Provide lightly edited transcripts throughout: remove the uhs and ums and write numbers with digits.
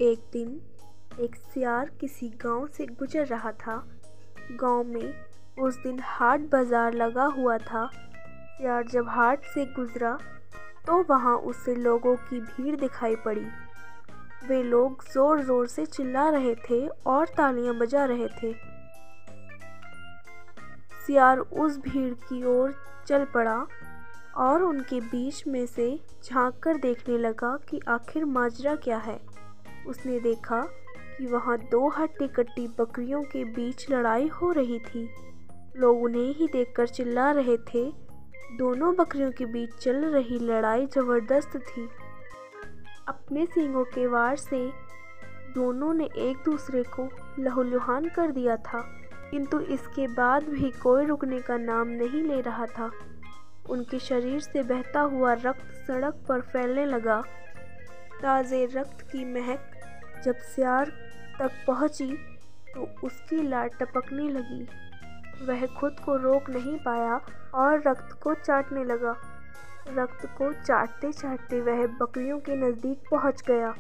एक दिन एक सियार किसी गांव से गुजर रहा था। गांव में उस दिन हाट बाजार लगा हुआ था। सियार जब हाट से गुजरा तो वहां उसे लोगों की भीड़ दिखाई पड़ी। वे लोग जोर जोर से चिल्ला रहे थे और तालियां बजा रहे थे। सियार उस भीड़ की ओर चल पड़ा और उनके बीच में से झांक कर देखने लगा कि आखिर माजरा क्या है। उसने देखा कि वहां दो हट्टी कट्टी बकरियों के बीच लड़ाई हो रही थी। लोग उन्हें ही देखकर चिल्ला रहे थे। दोनों बकरियों के बीच चल रही लड़ाई जबरदस्त थी। अपने सींगों के वार से दोनों ने एक दूसरे को लहूलुहान कर दिया था, किंतु इसके बाद भी कोई रुकने का नाम नहीं ले रहा था। उनके शरीर से बहता हुआ रक्त सड़क पर फैलने लगा। ताज़े रक्त की महक जब सियार तक पहुंची तो उसकी लार टपकने लगी। वह खुद को रोक नहीं पाया और रक्त को चाटने लगा। रक्त को चाटते चाटते वह बकरियों के नज़दीक पहुंच गया।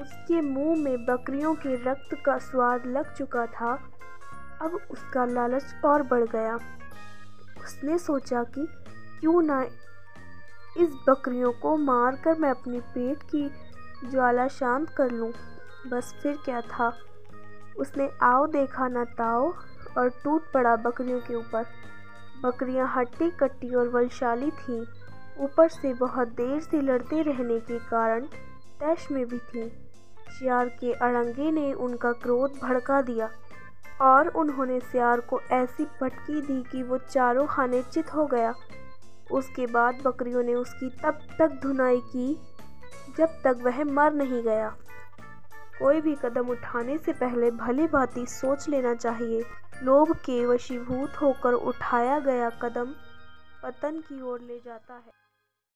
उसके मुंह में बकरियों के रक्त का स्वाद लग चुका था। अब उसका लालच और बढ़ गया। उसने सोचा कि क्यों ना इस बकरियों को मारकर मैं अपने पेट की ज्वाला शांत कर लूं। बस फिर क्या था। उसने आओ देखा ना ताओ और टूट पड़ा बकरियों के ऊपर। बकरियां हट्टी कट्टी और बलशाली थीं। ऊपर से बहुत देर से लड़ते रहने के कारण तैश में भी थीं। सियार के अड़ंगे ने उनका क्रोध भड़का दिया और उन्होंने सियार को ऐसी पटकी दी कि वो चारों खाने चित हो गया। उसके बाद बकरियों ने उसकी तब तक धुनाई की जब तक वह मर नहीं गया। कोई भी कदम उठाने से पहले भली भांति सोच लेना चाहिए। लोभ के वशीभूत होकर उठाया गया कदम पतन की ओर ले जाता है।